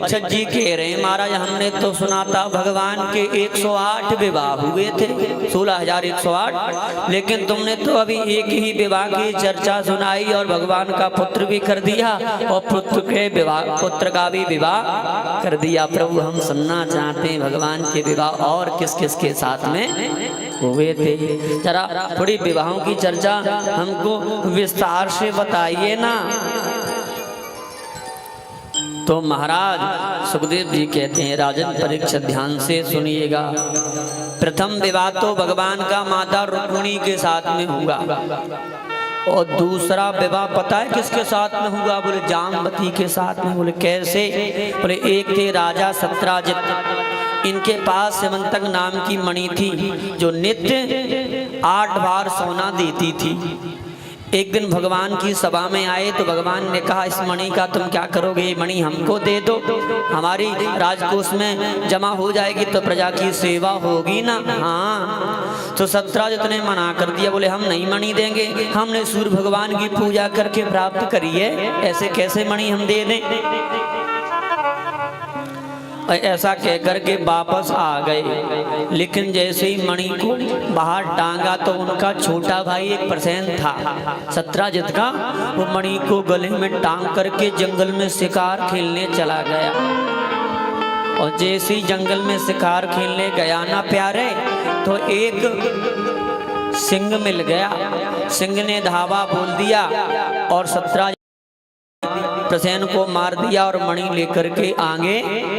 परीक्षित जी कह रहे हैं महाराज हमने तो सुना था भगवान के 108 विवाह हुए थे, 16,108, लेकिन तुमने तो अभी एक ही विवाह की चर्चा सुनाई और भगवान का पुत्र भी कर दिया और पुत्र का भी विवाह कर दिया। प्रभु हम सुनना चाहते हैं भगवान के विवाह और किस किस के साथ में हुए थे, जरा थोड़ी विवाहों की चर्चा हमको विस्तार से बताइए ना। तो महाराज सुखदेव जी कहते हैं राजन परीक्षित ध्यान से सुनिएगा। प्रथम विवाह तो भगवान का माता रुक्मिणी के साथ में हुआ और दूसरा विवाह पता है किसके साथ में हुआ? बोले जामवती के साथ में। बोले कैसे? बोले एक थे राजा सत्राजित, इनके पास सेवंतक नाम की मणि थी जो नित्य 8 बार सोना देती थी। एक दिन भगवान की सभा में आए तो भगवान ने कहा इस मणि का तुम क्या करोगे? ये मणि हमको दे दो, हमारी राजकोष में जमा हो जाएगी तो प्रजा की सेवा होगी ना। हाँ, तो सत्राजित ने मना कर दिया, बोले हम नहीं मणि देंगे, हमने सूर्य भगवान की पूजा करके प्राप्त करी है, ऐसे कैसे मणि हम दे दें? ऐसा कहकर के वापस आ गए। लेकिन जैसे ही मणि को बाहर टांगा तो उनका छोटा भाई एक प्रसेन था सत्राजित का, वो मणि को गले में टांग करके जंगल में शिकार खेलने चला गया। और जैसे ही जंगल में शिकार खेलने गया ना प्यारे, तो एक सिंह मिल गया। सिंह ने धावा बोल दिया और सत्राजित प्रसेन को मार दिया और मणि लेकर के आगे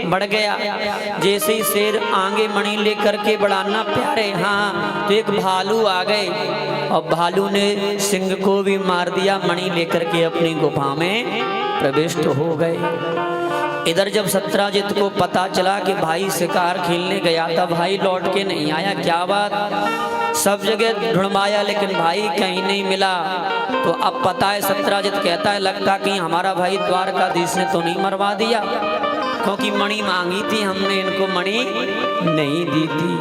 बढ़ गया। जैसे ही शेर आगे मणि लेकर के बढ़ाना प्यारे, हाँ, तो एक भालू आ गए और भालू ने सिंह को भी मार दिया, मणि लेकर के अपनी गुफा में प्रविष्ट हो गए। इधर जब सत्राजित को पता चला कि भाई शिकार खेलने गया था, भाई लौट के नहीं आया, क्या बात? सब जगह ढूंढवाया लेकिन भाई कहीं नहीं मिला। तो अब पता है सत्राजित कहता है लगता कि हमारा भाई द्वारकाधीश ने तो नहीं मरवा दिया, क्योंकि मणि मांगी थी, हमने इनको मणि नहीं दी थी।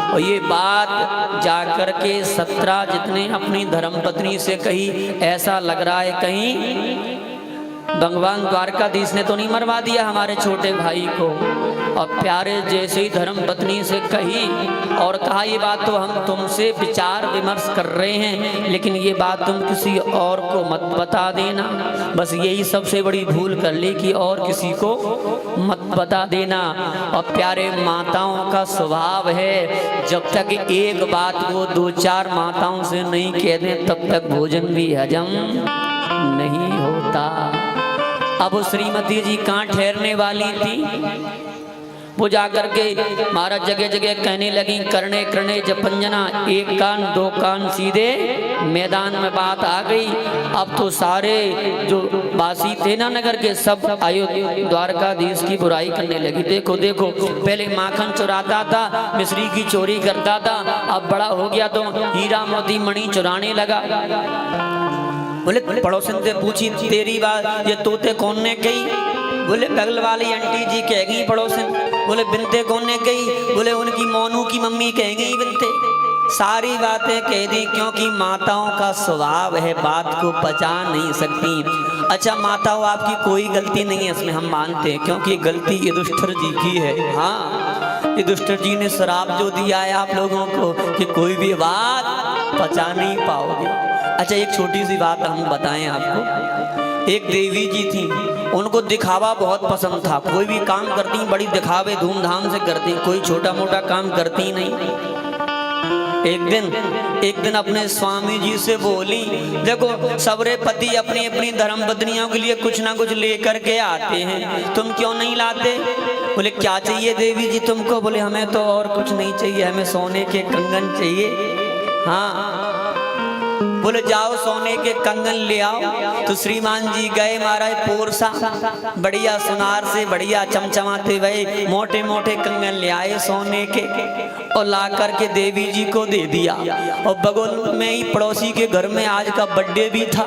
और ये बात जाकर के सत्राजित ने अपनी धर्मपत्नी से कही, ऐसा लग रहा है कहीं भगवान द्वारकाधीश ने तो नहीं मरवा दिया हमारे छोटे भाई को। और प्यारे जैसे ही धर्मपत्नी से कही और कहा ये बात तो हम तुमसे विचार विमर्श कर रहे हैं, लेकिन ये बात तुम किसी और को मत बता देना, बस यही सबसे बड़ी भूल कर ली कि और किसी को मत बता देना। और प्यारे माताओं का स्वभाव है जब तक एक बात को 2-4 माताओं से नहीं कह दें तब तक भोजन भी हजम नहीं होता। अब वो श्रीमती जी कहाँ ठहरने वाली थी, वो जाकर के महाराज जगह जगह कहने लगी करने करने जपंजना, 1 कान 2 कान सीधे मैदान में बात आ गई। अब तो सारे जो वासी थे ना नगर के सब अयोध्या द्वारकाधीश की बुराई करने लगी। देखो देखो, पहले माखन चुराता था, मिश्री की चोरी करता था, अब बड़ा हो गया तो हीरा मोती मणि चुराने लगा। बोले पड़ोसन से पूछी तेरी बात ये तोते कौन ने कही? बोले बगल वाली आंटी जी कह गई पड़ोसन। बोले बिनते कौन ने कही? बोले उनकी मोनू की मम्मी कह गई बिनते। सारी बातें कह दी, क्योंकि माताओं का स्वभाव है बात को पचा नहीं सकती। अच्छा माताओं आपकी कोई गलती नहीं है इसमें हम मानते हैं, क्योंकि गलती युधिष्ठिर जी की है। हाँ, युधिष्ठिर जी ने श्राप जो दिया है आप लोगों को कि कोई भी बात पचा नहीं पाओगे। अच्छा एक छोटी सी बात हम बताएं आपको। एक देवी जी थी, उनको दिखावा बहुत पसंद था, कोई भी काम करती बड़ी दिखावे धूमधाम से करती, कोई छोटा मोटा काम करती नहीं। एक दिन अपने स्वामी जी से बोली, देखो सबरे पति अपनी अपनी धर्मपत्नियों के लिए कुछ ना कुछ लेकर के आते हैं, तुम क्यों नहीं लाते? बोले क्या चाहिए देवी जी तुमको? बोले हमें तो और कुछ नहीं चाहिए, हमें सोने के कंगन चाहिए। हाँ, बोले जाओ सोने के कंगन ले आओ। तो श्रीमान जी गए महाराज पोरसा, बढ़िया सुनार से बढ़िया चमचमाते हुए मोटे मोटे कंगन ले आए सोने के और ला करके देवी जी को दे दिया। और बगल में ही पड़ोसी के घर में आज का बर्थडे भी था,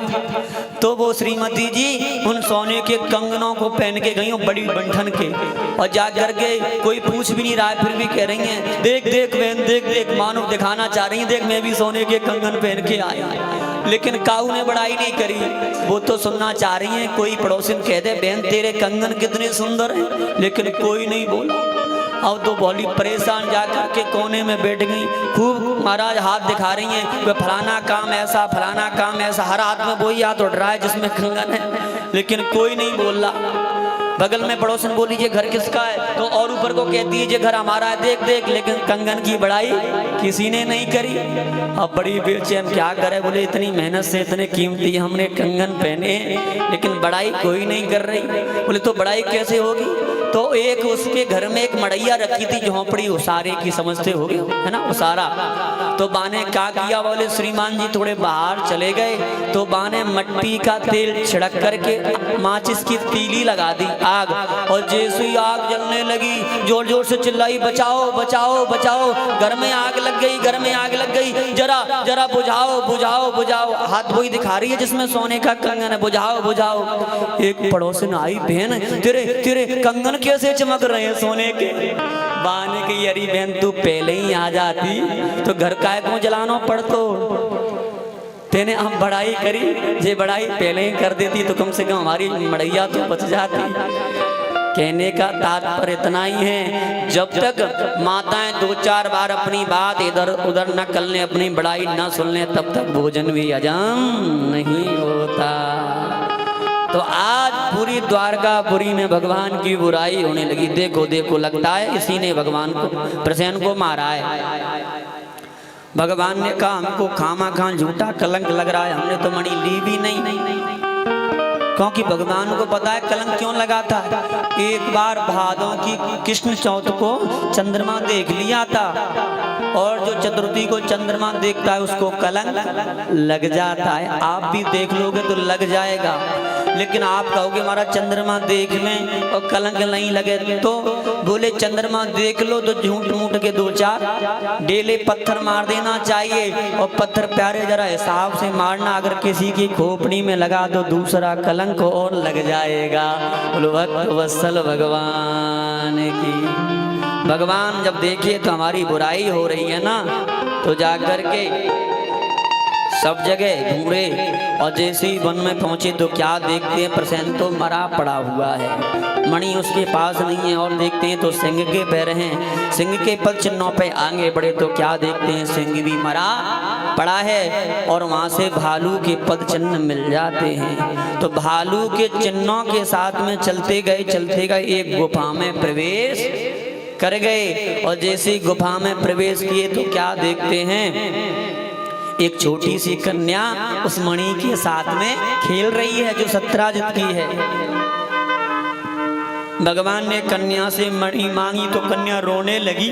तो वो श्रीमती जी उन सोने के कंगनों को पहन के गई बड़ी बंठन के, और जा करके कोई पूछ भी नहीं रहा है फिर भी कह रही हैं देख देख बहन देख देख, मानो दिखाना चाह रही है देख मैं भी सोने के कंगन पहन के आया। लेकिन काऊ ने बड़ाई नहीं करी। वो तो सुनना चाह रही है, कोई पड़ोसिन कह दे बहन तेरे कंगन कितने सुंदर हैं, लेकिन कोई नहीं बोला। अब तो बोली परेशान जाकर के कोने में बैठ गई। खूब महाराज हाथ दिखा रही हैं, वे फलाना काम ऐसा, फलाना काम ऐसा, हर हाथ में वही हाथ उठ रहा है जिसमें कंगन है, लेकिन कोई नहीं बोल रहा। बगल में पड़ोसन बोली ये घर किसका है, तो और ऊपर को कहती है ये घर हमारा है, देख देख, लेकिन कंगन की बड़ाई किसी ने नहीं करी। अब बड़ी बेचैन, क्या करे, बोले इतनी मेहनत से इतने कीमती हमने कंगन पहने, लेकिन बड़ाई कोई नहीं कर रही। बोले तो बड़ाई कैसे होगी, तो एक उसके घर में एक मड़ैया रखी थी, झोंपड़ी उसारे की, समझते हो गए है ना, उसारा। तो बाने क्या किया, बोले श्रीमान जी थोड़े बाहर चले गए, तो बाने मट्टी का तेल छिड़क करके माचिस की तीली लगा दी आग, और जैसे ही आग जलने लगी जोर जोर से चिल्लाई बचाओ बचाओ बचाओ, घर में आग लग गई, घर में आग लग गई, जरा जरा बुझाओ बुझाओ बुझाओ। हाथ वही दिखा रही है जिसमें सोने का कंगन है, बुझाओ बुझाओ। एक पड़ोसन आई, बहन तेरे तेरे कंगन कैसे चमक रहे हैं सोने के। बाने की अरे बहन तू पहले ही आ जाती तो घर काय को जलाना पड़तो, तेने हम बड़ाई करी, जे बड़ाई पहले ही कर देती तो कम से कम हमारी मड़ैया तो बच जाती। कहने का तात्पर्य इतना ही है, जब तक माताएं दो चार बार अपनी बात इधर उधर न कर लें, अपनी बड़ाई न सुन लें, तब तक भोजन भी हजम नहीं होता। तो आज पूरी द्वारकापुरी में भगवान की बुराई होने लगी। देखो देखो, लगता है इसी ने भगवान को, प्रसेन को मारा है। भगवान ने कहा हमको खामा खां झूठा कलंक लग रहा है, हमने तो मणि ली भी नहीं, क्योंकि भगवान को पता है कलंक क्यों लगा था। एक बार भादों की कृष्ण चौथ को चंद्रमा देख लिया था, और जो चतुर्थी को चंद्रमा देखता है उसको कलंक लग जाता है। आप भी देख लोगे तो लग जाएगा, लेकिन आप कहोगे हमारा चंद्रमा देख लें और कलंक नहीं लगे, तो बोले चंद्रमा देख लो तो झूठ मूठ के दो चार डेले पत्थर मार देना चाहिए, और पत्थर प्यारे जरा हिसाब से मारना, अगर किसी की खोपड़ी में लगा तो दूसरा कलंक और लग जाएगा। भक्त वत्सल भगवान की। भगवान जब देखे तो हमारी बुराई हो रही है ना, तो जाकर के सब जगह घूरे, और जैसे ही वन में पहुंचे तो क्या देखते हैं, प्रसेन तो मरा पड़ा हुआ है, मणि उसके पास नहीं है, और देखते हैं तो सिंह के पैर हैं, सिंह के पद चिन्हों पे आगे बढ़े तो क्या देखते हैं, सिंह भी मरा पड़ा है, और वहां से भालू के पद चिन्ह मिल जाते हैं। तो भालू के चिन्हों के साथ में चलते गए एक गुफा में प्रवेश कर गए, और जैसे ही गुफा में प्रवेश किए तो क्या देखते हैं, एक छोटी सी कन्या उस मणि के साथ में खेल रही है जो सत्राजित की है। भगवान ने कन्या से मणि मांगी तो कन्या रोने लगी,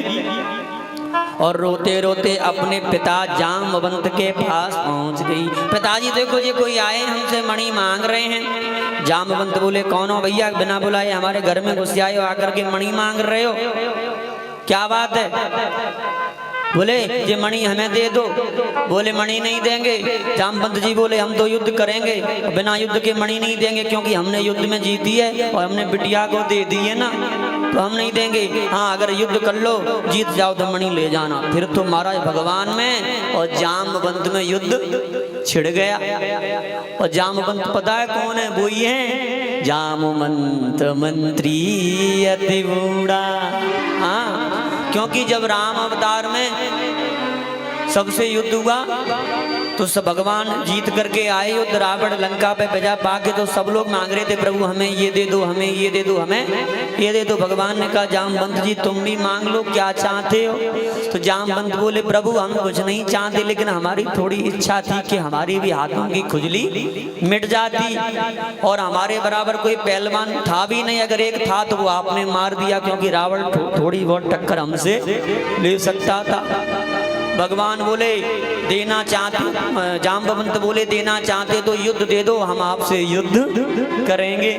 और रोते रोते अपने पिता जाम्बवंत के पास पहुंच गई। पिताजी देखो ये कोई आए हमसे मणि मांग रहे हैं। जाम्बवंत बोले कौन हो भैया, बिना बुलाए हमारे घर में घुस आए हो, आकर के मणि मांग रहे हो, क्या बात है। बोले ये मणि हमें दे दो। बोले मणि नहीं देंगे। जामवंत जी बोले हम तो युद्ध करेंगे, बिना युद्ध के मणि नहीं देंगे, क्योंकि हमने युद्ध में जीती है और हमने बिटिया को दे दी है ना, तो हम नहीं देंगे। हाँ अगर युद्ध कर लो, जीत जाओ तो मणि ले जाना। फिर तो महाराज भगवान में और जामवंत में युद्ध छिड़ गया। और जामवंत पता है कौन है, वो ही है जामवंत मंत्री अति बूढ़ा। हाँ क्योंकि जब राम अवतार में सबसे युद्ध हुआ तो सब भगवान जीत करके आए युद्ध, रावण लंका पे भेजा पाके, तो सब लोग मांग रहे थे प्रभु हमें ये दे दो, हमें ये दे दो, हमें ये दे दो। भगवान ने कहा जामवंत जी तुम भी मांग लो, क्या चाहते हो। तो जामवंत बोले प्रभु हम कुछ नहीं चाहते, लेकिन हमारी थोड़ी इच्छा थी कि हमारी भी हाथों की खुजली मिट जाती, और हमारे बराबर कोई पहलवान था भी नहीं, अगर एक था तो वो आपने मार दिया, क्योंकि रावण थोड़ी बहुत टक्कर हमसे ले सकता था। भगवान बोले देना चाहते, जाम्बवंत बोले देना चाहते तो युद्ध दे दो, हम आपसे युद्ध करेंगे।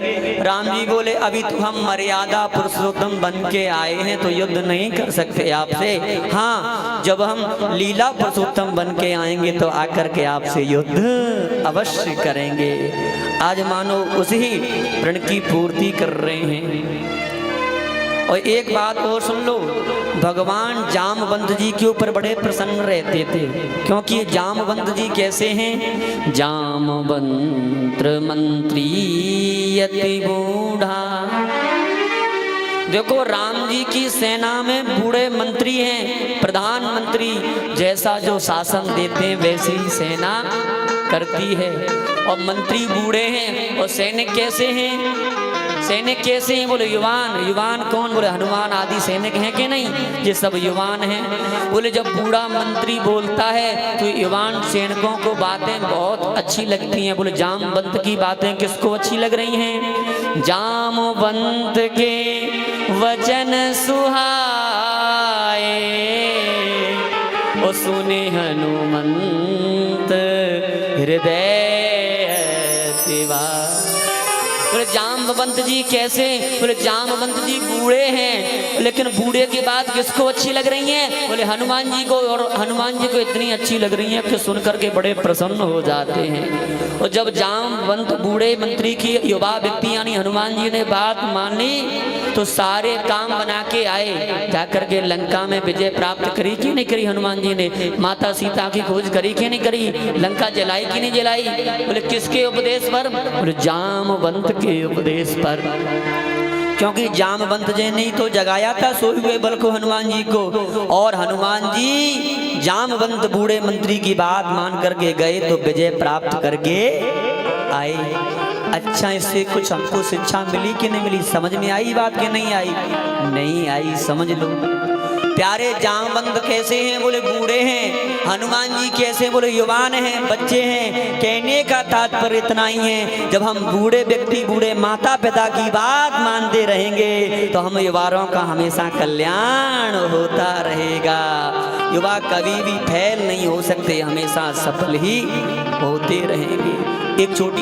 राम जी बोले अभी तो हम मर्यादा पुरुषोत्तम बन के आए हैं तो युद्ध नहीं कर सकते आपसे। हाँ जब हम लीला पुरुषोत्तम बन के आएंगे तो आकर के आपसे युद्ध अवश्य करेंगे। आज मानो उसी ऋण की पूर्ति कर रहे हैं। और एक बात और सुन लो, भगवान जामवंत जी के ऊपर बड़े प्रसन्न रहते थे, क्योंकि जामवंत जी कैसे हैं? जामवंत मंत्री अति बूढ़ा। देखो राम जी की सेना में बूढ़े मंत्री हैं, प्रधानमंत्री जैसा जो शासन देते हैं वैसे ही सेना करती है। और मंत्री बूढ़े हैं और सैनिक कैसे हैं? सैनिक कैसे हैं? बोले युवान। युवान कौन? बोले हनुमान आदि सैनिक हैं कि नहीं? ये सब युवान हैं। बोले जब बूढ़ा मंत्री बोलता है तो युवान सैनिकों को बातें बहुत अच्छी लगती हैं। बोले जामवंत की बातें किसको अच्छी लग रही हैं? जामवंत के वचन सुहाए, ओ सुने हनुमंत हृदय दिवा। बोले जामवंत जी कैसे? बोले जामवंत जी बूढ़े हैं, लेकिन बूढ़े की बात किसको अच्छी लग रही है? बोले हनुमान जी को। और हनुमान जी को इतनी अच्छी लग रही है कि सुन करके बड़े प्रसन्न हो जाते हैं। और जब जामवंत बूढ़े मंत्री की युवा व्यक्ति यानी हनुमान जी ने बात मानी तो सारे काम बना के आए। जाकर के लंका में विजय प्राप्त करी कि नहीं करी? हनुमान जी ने माता सीता की खोज करी कि नहीं करी? लंका जलाई कि नहीं जलाई? बोले किसके उपदेश पर? बोले जामवंत के उपदेश पर। क्योंकि जामवंत जी ने तो जगाया था सोए हुए बल को, हनुमान जी को। और हनुमान जी जामवंत बूढ़े मंत्री की बात मान करके गए तो विजय प्राप्त करके आए। अच्छा, इससे कुछ हमको शिक्षा मिली कि नहीं मिली? समझ में आई बात कि नहीं आई? नहीं आई, समझ लो। प्यारे जामवंत कैसे हैं? बोले बूढ़े हैं। हनुमान जी कैसे? बोले युवान हैं, बच्चे हैं। कहने का तात्पर्य इतना ही है, जब हम बूढ़े व्यक्ति बूढ़े माता पिता की बात मानते रहेंगे तो हम युवाओं का हमेशा कल्याण होता रहेगा। युवा कभी भी फेल नहीं हो सकते, हमेशा सफल ही होते रहेंगे। एक छोटी